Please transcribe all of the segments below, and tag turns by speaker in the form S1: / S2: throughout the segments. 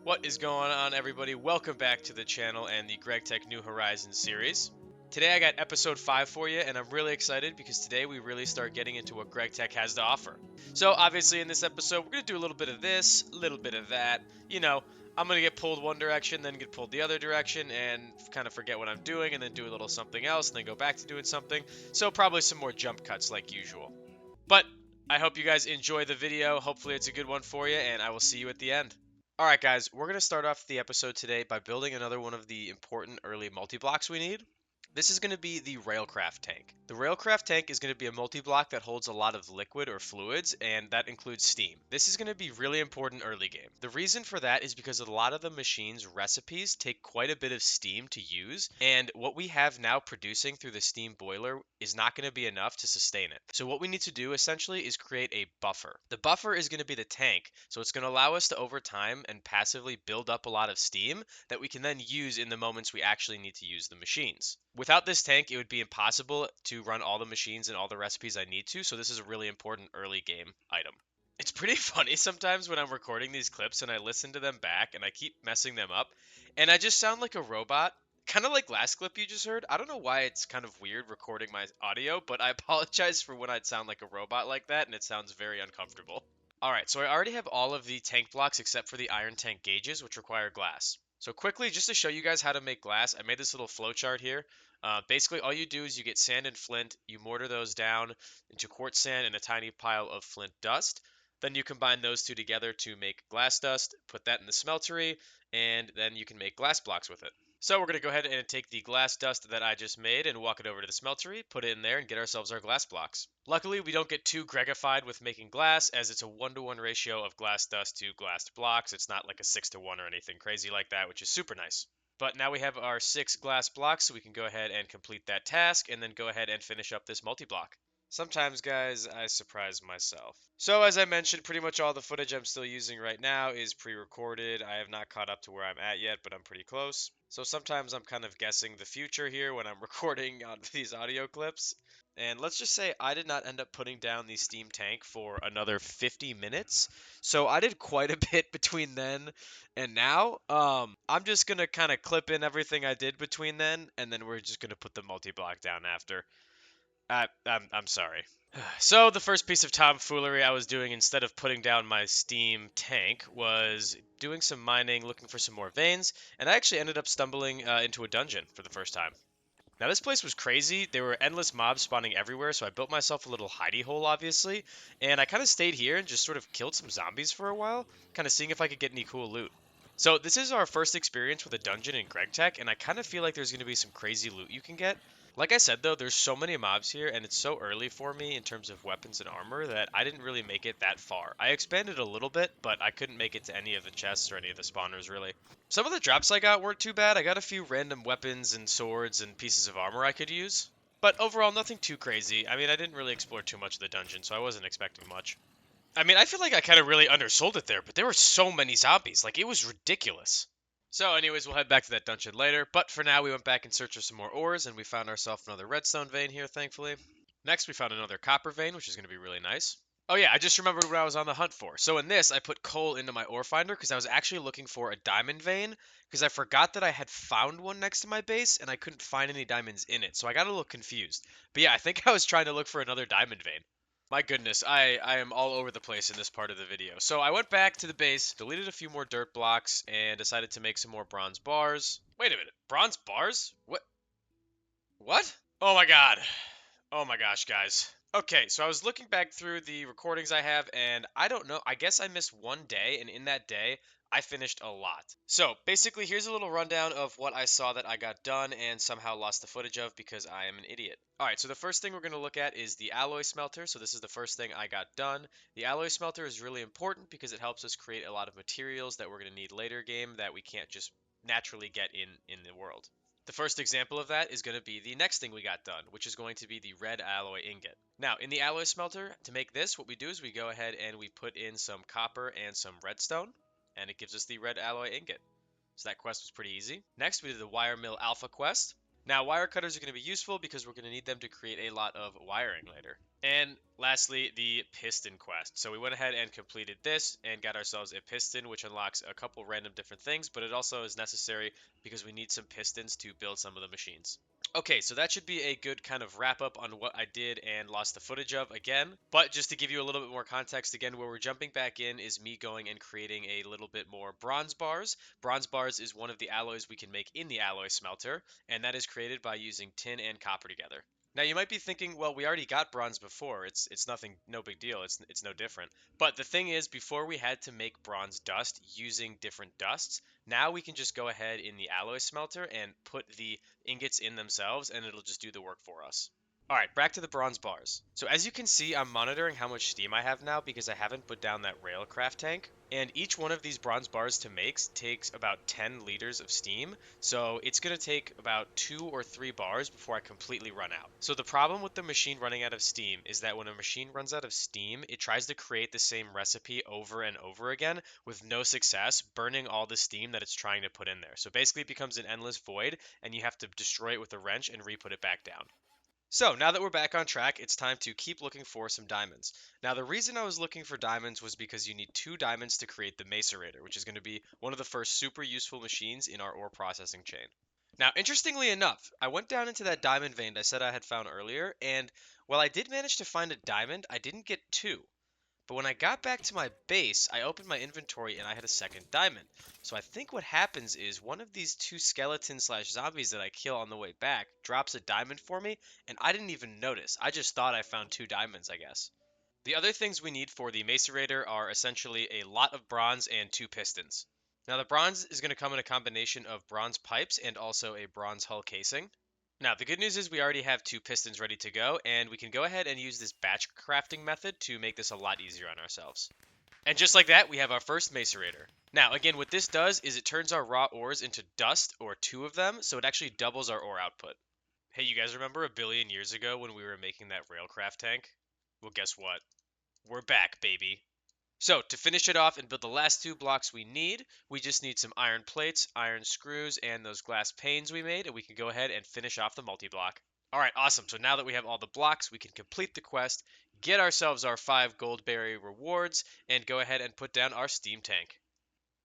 S1: What is going on, everybody? Welcome back to the channel and the Gregtech New Horizons series. Today I got episode 5 for you, and I'm really excited because today we really start getting into what Gregtech has to offer. So obviously in this episode we're going to do a little bit of this, a little bit of that. I'm going to get pulled one direction, then get pulled the other direction, and kind of forget what I'm doing, and then do a little something else, and then go back to doing something. So probably some more jump cuts like usual. But I hope you guys enjoy the video. Hopefully it's a good one for you, and I will see you at the end. Alright guys, we're going to start off the episode today by building another one of the important early multi-blocks we need. This is going to be the Railcraft tank. The Railcraft tank is going to be a multi-block that holds a lot of liquid or fluids, and that includes steam. This is going to be really important early game. The reason for that is because a lot of the machine's recipes take quite a bit of steam to use, and what we have now producing through the steam boiler is not going to be enough to sustain it. So what we need to do essentially is create a buffer. The buffer is going to be the tank, so it's going to allow us to over time and passively build up a lot of steam that we can then use in the moments we actually need to use the machines. Without this tank, it would be impossible to run all the machines and all the recipes I need to, so this is a really important early game item. It's pretty funny sometimes when I'm recording these clips and I listen to them back and I keep messing them up, and I just sound like a robot. Kind of like last clip you just heard. I don't know why it's kind of weird recording my audio, but I apologize for when I'd sound like a robot like that, and it sounds very uncomfortable. Alright, so I already have all of the tank blocks except for the iron tank gauges, which require glass. So quickly, just to show you guys how to make glass, I made this little flowchart here. Basically, all you do is you get sand and flint, you mortar those down into quartz sand and a tiny pile of flint dust. Then you combine those two together to make glass dust, put that in the smeltery, and then you can make glass blocks with it. So we're going to go ahead and take the glass dust that I just made and walk it over to the smeltery, put it in there, and get ourselves our glass blocks. Luckily, we don't get too Gregified with making glass, as it's a 1-to-1 ratio of glass dust to glass blocks. It's not like a 6-to-1 or anything crazy like that, which is super nice. But now we have our 6 glass blocks, so we can go ahead and complete that task, and then go ahead and finish up this multi-block. Sometimes, guys, I surprise myself. So, as I mentioned, pretty much all the footage I'm still using right now is pre-recorded. I have not caught up to where I'm at yet, but I'm pretty close. So sometimes I'm kind of guessing the future here when I'm recording on these audio clips. And let's just say I did not end up putting down the steam tank for another 50 minutes. So I did quite a bit between then and now. I'm just going to kind of clip in everything I did between then, and then we're just going to put the multi-block down after. I'm sorry. So the first piece of tomfoolery I was doing instead of putting down my steam tank was doing some mining, looking for some more veins, and I actually ended up stumbling into a dungeon for the first time. Now this place was crazy. There were endless mobs spawning everywhere, so I built myself a little hidey hole, obviously, and I kind of stayed here and just sort of killed some zombies for a while, kind of seeing if I could get any cool loot. So this is our first experience with a dungeon in Gregtech, and I kind of feel like there's going to be some crazy loot you can get. Like I said though, there's so many mobs here, and it's so early for me in terms of weapons and armor that I didn't really make it that far. I expanded a little bit, but I couldn't make it to any of the chests or any of the spawners really. Some of the drops I got weren't too bad. I got a few random weapons and swords and pieces of armor I could use. But overall, nothing too crazy. I mean, I didn't really explore too much of the dungeon, so I wasn't expecting much. I mean, I feel like I kind of really undersold it there, but there were so many zombies. Like, it was ridiculous. So anyways, we'll head back to that dungeon later, but for now we went back in search of some more ores, and we found ourselves another redstone vein here, thankfully. Next, we found another copper vein, which is going to be really nice. Oh yeah, I just remembered what I was on the hunt for. So in this, I put coal into my ore finder because I was actually looking for a diamond vein, because I forgot that I had found one next to my base, and I couldn't find any diamonds in it, so I got a little confused. But yeah, I think I was trying to look for another diamond vein. My goodness, I am all over the place in this part of the video. So I went back to the base, deleted a few more dirt blocks, and decided to make some more bronze bars. Wait a minute, bronze bars? What? What? Oh my god. Oh my gosh, guys. Okay, so I was looking back through the recordings I have, and I don't know, I guess I missed one day, and in that day, I finished a lot. So, basically, here's a little rundown of what I saw that I got done and somehow lost the footage of because I am an idiot. Alright, so the first thing we're going to look at is the alloy smelter. So this is the first thing I got done. The alloy smelter is really important because it helps us create a lot of materials that we're going to need later game that we can't just naturally get in the world. The first example of that is going to be the next thing we got done, which is going to be the red alloy ingot. Now, in the alloy smelter, to make this, what we do is we go ahead and we put in some copper and some redstone, and it gives us the red alloy ingot. So that quest was pretty easy. Next, we did the wire mill alpha quest. Now, wire cutters are going to be useful because we're going to need them to create a lot of wiring later. And lastly, the piston quest. So we went ahead and completed this and got ourselves a piston, which unlocks a couple random different things, but it also is necessary because we need some pistons to build some of the machines. Okay, so that should be a good kind of wrap up on what I did and lost the footage of again. But just to give you a little bit more context again, where we're jumping back in is me going and creating a little bit more bronze bars. Bronze bars is one of the alloys we can make in the alloy smelter, and that is created by using tin and copper together. Now you might be thinking, well, we already got bronze before. It's nothing, no big deal. It's no different. But the thing is, before we had to make bronze dust using different dusts, now we can just go ahead in the alloy smelter and put the ingots in themselves, and it'll just do the work for us. All right, back to the bronze bars. So as you can see, I'm monitoring how much steam I have now because I haven't put down that railcraft tank. And each one of these bronze bars to make takes about 10 liters of steam. So it's going to take about 2 or 3 bars before I completely run out. So the problem with the machine running out of steam is that when a machine runs out of steam, it tries to create the same recipe over and over again with no success, burning all the steam that it's trying to put in there. So basically it becomes an endless void and you have to destroy it with a wrench and re-put it back down. So, now that we're back on track, it's time to keep looking for some diamonds. Now, the reason I was looking for diamonds was because you need 2 diamonds to create the macerator, which is going to be one of the first super useful machines in our ore processing chain. Now, interestingly enough, I went down into that diamond vein I said I had found earlier, and while I did manage to find a diamond, I didn't get 2. But when I got back to my base, I opened my inventory and I had a second diamond. So I think what happens is one of these 2 skeletons/zombies that I kill on the way back drops a diamond for me, and I didn't even notice. I just thought I found 2 diamonds, I guess. The other things we need for the macerator are essentially a lot of bronze and 2 pistons. Now the bronze is going to come in a combination of bronze pipes and also a bronze hull casing. Now, the good news is we already have 2 pistons ready to go, and we can go ahead and use this batch crafting method to make this a lot easier on ourselves. And just like that, we have our first macerator. Now, again, what this does is it turns our raw ores into dust, or 2 of them, so it actually doubles our ore output. Hey, you guys remember a billion years ago when we were making that railcraft tank? Well, guess what? We're back, baby. So, to finish it off and build the last 2 blocks we need, we just need some iron plates, iron screws, and those glass panes we made, and we can go ahead and finish off the multi-block. Alright, awesome. So now that we have all the blocks, we can complete the quest, get ourselves our 5 goldberry rewards, and go ahead and put down our steam tank.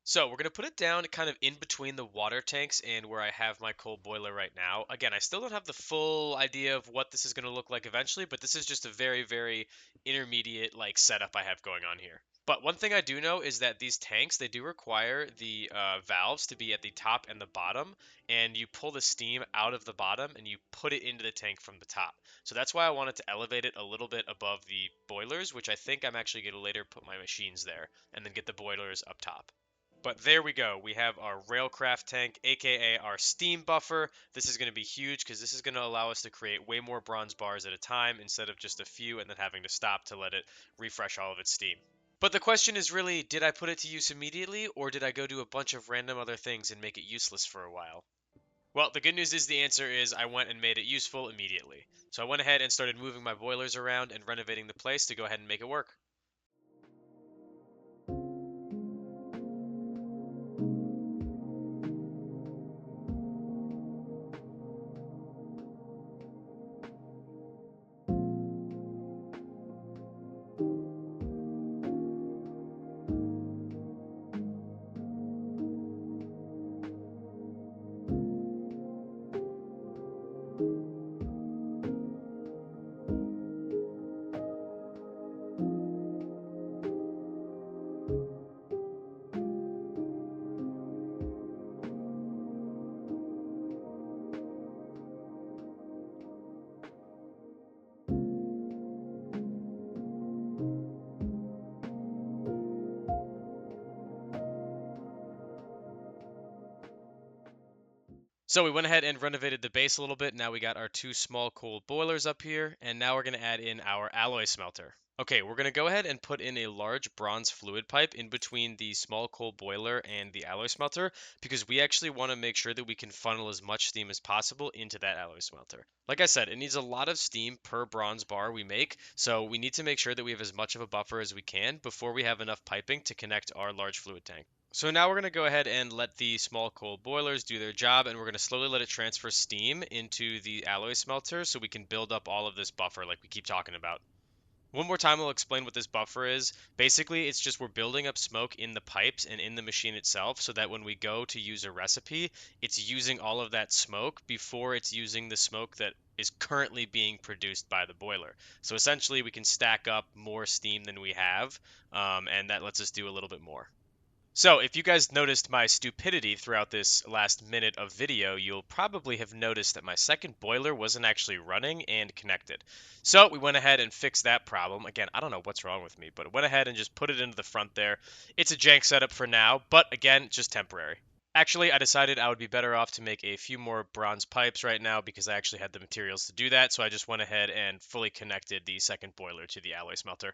S1: So we're going to put it down kind of in between the water tanks and where I have my coal boiler right now. Again, I still don't have the full idea of what this is going to look like eventually, but this is just a very, very intermediate like setup I have going on here. But one thing I do know is that these tanks, they do require the valves to be at the top and the bottom, and you pull the steam out of the bottom and you put it into the tank from the top. So that's why I wanted to elevate it a little bit above the boilers, which I think I'm actually going to later put my machines there and then get the boilers up top. But there we go. We have our railcraft tank, aka our steam buffer. This is going to be huge because this is going to allow us to create way more bronze bars at a time instead of just a few and then having to stop to let it refresh all of its steam. But the question is really, did I put it to use immediately or did I go do a bunch of random other things and make it useless for a while? Well, the good news is the answer is I went and made it useful immediately. So I went ahead and started moving my boilers around and renovating the place to go ahead and make it work. So we went ahead and renovated the base a little bit. Now we got our 2 small coal boilers up here, and now we're going to add in our alloy smelter. Okay, we're going to go ahead and put in a large bronze fluid pipe in between the small coal boiler and the alloy smelter because we actually want to make sure that we can funnel as much steam as possible into that alloy smelter. Like I said, it needs a lot of steam per bronze bar we make, so we need to make sure that we have as much of a buffer as we can before we have enough piping to connect our large fluid tank. So now we're going to go ahead and let the small coal boilers do their job, and we're going to slowly let it transfer steam into the alloy smelter so we can build up all of this buffer like we keep talking about. One more time, I'll explain what this buffer is. Basically, it's just we're building up smoke in the pipes and in the machine itself so that when we go to use a recipe, it's using all of that smoke before it's using the smoke that is currently being produced by the boiler. So essentially, we can stack up more steam than we have, and that lets us do a little bit more. So, if you guys noticed my stupidity throughout this last minute of video, you'll probably have noticed that my second boiler wasn't actually running and connected. So, we went ahead and fixed that problem. Again, I don't know what's wrong with me, but I went ahead and just put it into the front there. It's a jank setup for now, but again, just temporary. Actually, I decided I would be better off to make a few more bronze pipes right now because I actually had the materials to do that, so I just went ahead and fully connected the second boiler to the alloy smelter.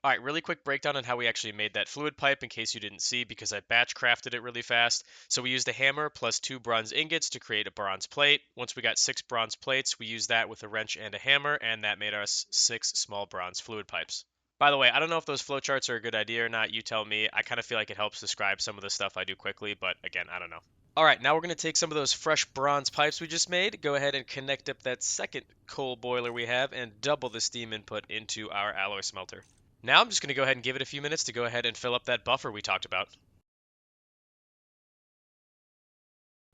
S1: All right, really quick breakdown on how we actually made that fluid pipe in case you didn't see because I batch crafted it really fast. So we used a hammer plus 2 bronze ingots to create a bronze plate. Once we got 6 bronze plates, we used that with a wrench and a hammer, and that made us 6 small bronze fluid pipes. By the way, I don't know if those flowcharts are a good idea or not. You tell me. I kind of feel like it helps describe some of the stuff I do quickly, but again, I don't know. All right, now we're going to take some of those fresh bronze pipes we just made, go ahead and connect up that second coal boiler we have, and double the steam input into our alloy smelter. Now I'm just going to go ahead and give it a few minutes to go ahead and fill up that buffer we talked about.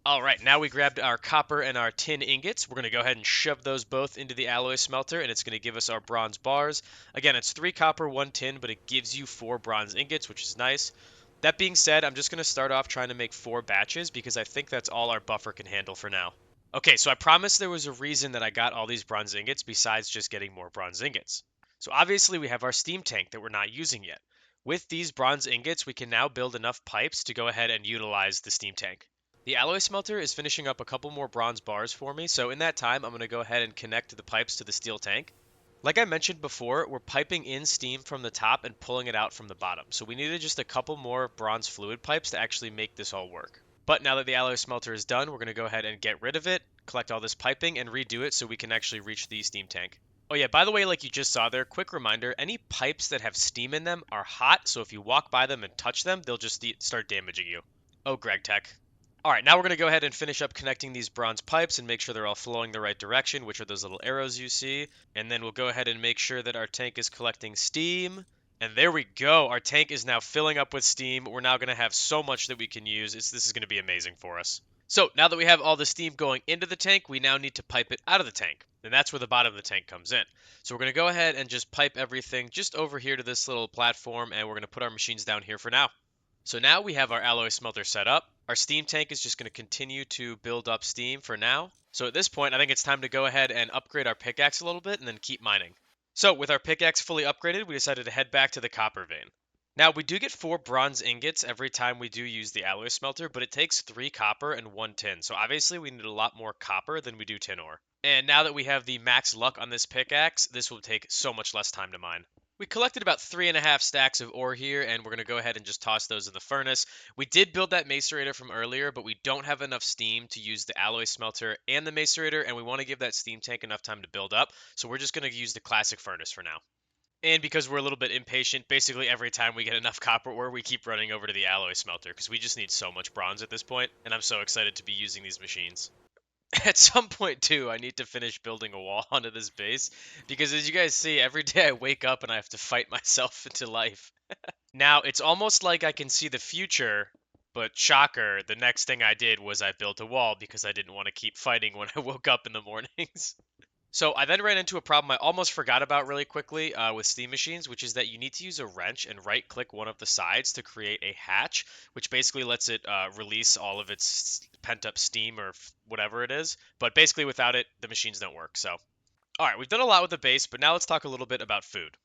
S1: All right, now we grabbed our copper and our tin ingots. We're going to go ahead and shove those both into the alloy smelter, and it's going to give us our bronze bars. Again, it's 3 copper, 1 tin, but it gives you 4 bronze ingots, which is nice. That being said, I'm just going to start off trying to make 4 batches because I think that's all our buffer can handle for now. Okay, so I promised there was a reason that I got all these bronze ingots besides just getting more bronze ingots. So obviously we have our steam tank that we're not using yet. With these bronze ingots, we can now build enough pipes to go ahead and utilize the steam tank. The alloy smelter is finishing up a couple more bronze bars for me, so in that time I'm going to go ahead and connect the pipes to the steel tank. Like I mentioned before, we're piping in steam from the top and pulling it out from the bottom, so we needed just a couple more bronze fluid pipes to actually make this all work. But now that the alloy smelter is done, we're going to go ahead and get rid of it, collect all this piping, and redo it so we can actually reach the steam tank. Oh yeah, by the way, like you just saw there, quick reminder, any pipes that have steam in them are hot, so if you walk by them and touch them, they'll just start damaging you. Oh, Gregtech. All right, now we're going to go ahead and finish up connecting these bronze pipes and make sure they're all flowing the right direction, which are those little arrows you see. And then we'll go ahead and make sure that our tank is collecting steam. And there we go. Our tank is now filling up with steam. We're now going to have so much that we can use. This is going to be amazing for us. So now that we have all the steam going into the tank, we now need to pipe it out of the tank. And that's where the bottom of the tank comes in. So we're going to go ahead and just pipe everything just over here to this little platform, and we're going to put our machines down here for now. So now we have our alloy smelter set up. Our steam tank is just going to continue to build up steam for now. So at this point, I think it's time to go ahead and upgrade our pickaxe a little bit and then keep mining. So with our pickaxe fully upgraded, we decided to head back to the copper vein. Now we do get 4 bronze ingots every time we do use the alloy smelter, but it takes 3 copper and 1 tin. So obviously we need a lot more copper than we do tin ore. And now that we have the max luck on this pickaxe, this will take so much less time to mine. We collected about 3.5 stacks of ore here, and we're going to go ahead and just toss those in the furnace. We did build that macerator from earlier, but we don't have enough steam to use the alloy smelter and the macerator, and we want to give that steam tank enough time to build up, so we're just going to use the classic furnace for now. And because we're a little bit impatient, basically every time we get enough copper ore, we keep running over to the alloy smelter, because we just need so much bronze at this point, and I'm so excited to be using these machines. At some point too, I need to finish building a wall onto this base because as you guys see, every day I wake up and I have to fight myself into life. Now, it's almost like I can see the future, but shocker, the next thing I did was I built a wall because I didn't want to keep fighting when I woke up in the mornings. So I then ran into a problem I almost forgot about really quickly with steam machines, which is that you need to use a wrench and right-click one of the sides to create a hatch, which basically lets it release all of its pent-up steam or whatever it is. But basically without it, the machines don't work. So, all right, we've done a lot with the base, but now let's talk a little bit about food.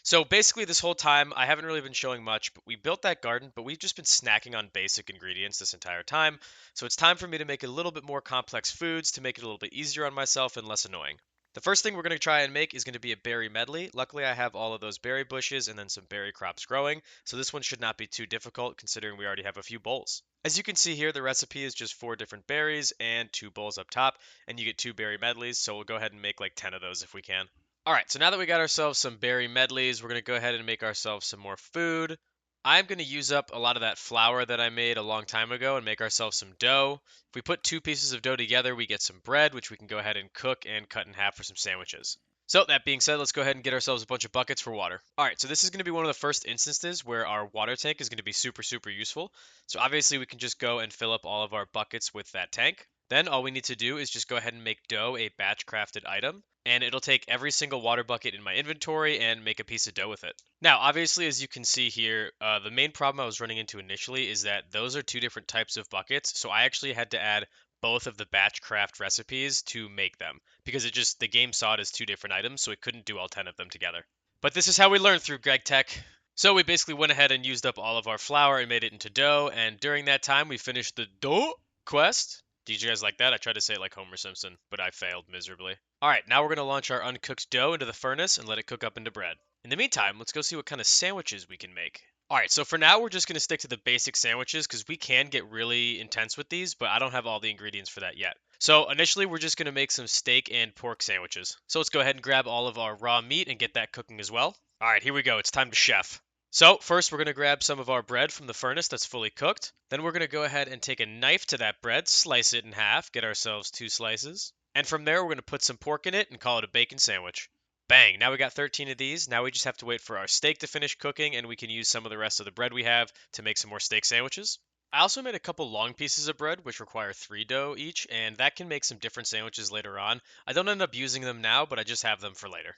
S1: So basically this whole time, I haven't really been showing much, but we built that garden, but we've just been snacking on basic ingredients this entire time. So it's time for me to make a little bit more complex foods to make it a little bit easier on myself and less annoying. The first thing we're going to try and make is going to be a berry medley. Luckily, I have all of those berry bushes and then some berry crops growing, so this one should not be too difficult considering we already have a few bowls. As you can see here, the recipe is just 4 different berries and 2 bowls up top, and you get 2 berry medleys, so we'll go ahead and make like 10 of those if we can. All right, so now that we got ourselves some berry medleys, we're going to go ahead and make ourselves some more food. I'm going to use up a lot of that flour that I made a long time ago and make ourselves some dough. If we put 2 pieces of dough together, we get some bread, which we can go ahead and cook and cut in half for some sandwiches. So that being said, let's go ahead and get ourselves a bunch of buckets for water. All right, so this is going to be one of the first instances where our water tank is going to be super useful. So obviously we can just go and fill up all of our buckets with that tank. Then all we need to do is just go ahead and make dough a batch crafted item, and it'll take every single water bucket in my inventory and make a piece of dough with it. Now, obviously, as you can see here, the main problem I was running into initially is that those are two different types of buckets, so I actually had to add both of the batch craft recipes to make them because the game saw it as two different items, so it couldn't do all 10 of them together. But this is how we learn through Gregtech. So we basically went ahead and used up all of our flour and made it into dough, and during that time we finished the dough quest. Did you guys like that? I tried to say it like Homer Simpson, but I failed miserably. Alright, now we're going to launch our uncooked dough into the furnace and let it cook up into bread. In the meantime, let's go see what kind of sandwiches we can make. Alright, so for now we're just going to stick to the basic sandwiches because we can get really intense with these, but I don't have all the ingredients for that yet. So initially we're just going to make some steak and pork sandwiches. So let's go ahead and grab all of our raw meat and get that cooking as well. Alright, here we go. It's time to chef. So first we're going to grab some of our bread from the furnace that's fully cooked. Then we're going to go ahead and take a knife to that bread, slice it in half, get ourselves 2 slices. And from there we're going to put some pork in it and call it a bacon sandwich. Bang, now we got 13 of these. Now we just have to wait for our steak to finish cooking and we can use some of the rest of the bread we have to make some more steak sandwiches. I also made a couple long pieces of bread which require 3 dough each, and that can make some different sandwiches later on. I don't end up using them now, but I just have them for later.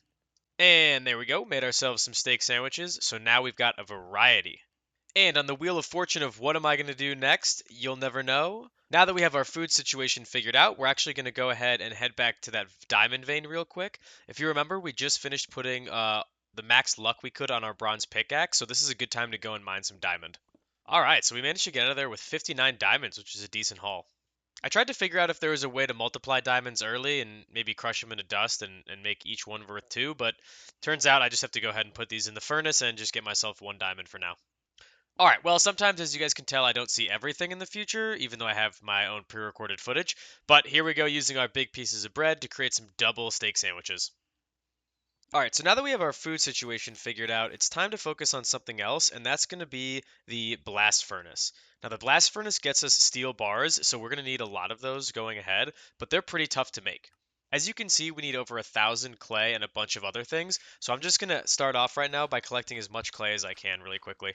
S1: And there we go, made ourselves some steak sandwiches, so now we've got a variety. And on the wheel of fortune of what am I going to do next, you'll never know. Now that we have our food situation figured out, we're actually going to go ahead and head back to that diamond vein real quick. If you remember, we just finished putting the max luck we could on our bronze pickaxe, so this is a good time to go and mine some diamond. Alright, so we managed to get out of there with 59 diamonds, which is a decent haul. I tried to figure out if there was a way to multiply diamonds early and maybe crush them into dust and make each one worth 2, but turns out I just have to go ahead and put these in the furnace and just get myself 1 diamond for now. Alright, well, sometimes, as you guys can tell, I don't see everything in the future, even though I have my own pre-recorded footage. But here we go using our big pieces of bread to create some double steak sandwiches. Alright, so now that we have our food situation figured out, it's time to focus on something else, and that's going to be the blast furnace. Now, the blast furnace gets us steel bars, so we're going to need a lot of those going ahead, but they're pretty tough to make. As you can see, we need over 1,000 clay and a bunch of other things, so I'm just going to start off right now by collecting as much clay as I can really quickly.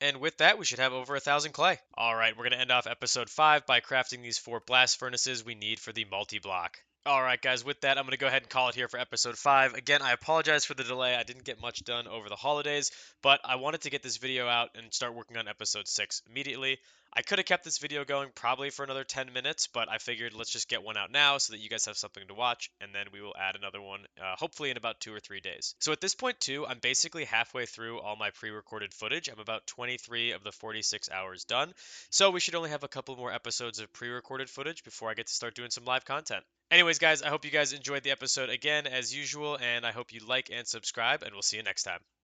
S1: And with that, we should have over 1,000 clay. Alright, we're going to end off episode 5 by crafting these 4 blast furnaces we need for the multi-block. Alright guys, with that, I'm going to go ahead and call it here for episode 5. Again, I apologize for the delay. I didn't get much done over the holidays, but I wanted to get this video out and start working on episode 6 immediately. I could have kept this video going probably for another 10 minutes, but I figured let's just get one out now so that you guys have something to watch, and then we will add another one hopefully in about 2 or 3 days. So at this point too, I'm basically halfway through all my pre-recorded footage. I'm about 23 of the 46 hours done, so we should only have a couple more episodes of pre-recorded footage before I get to start doing some live content. Anyways, guys, I hope you guys enjoyed the episode again as usual, and I hope you like and subscribe, and we'll see you next time.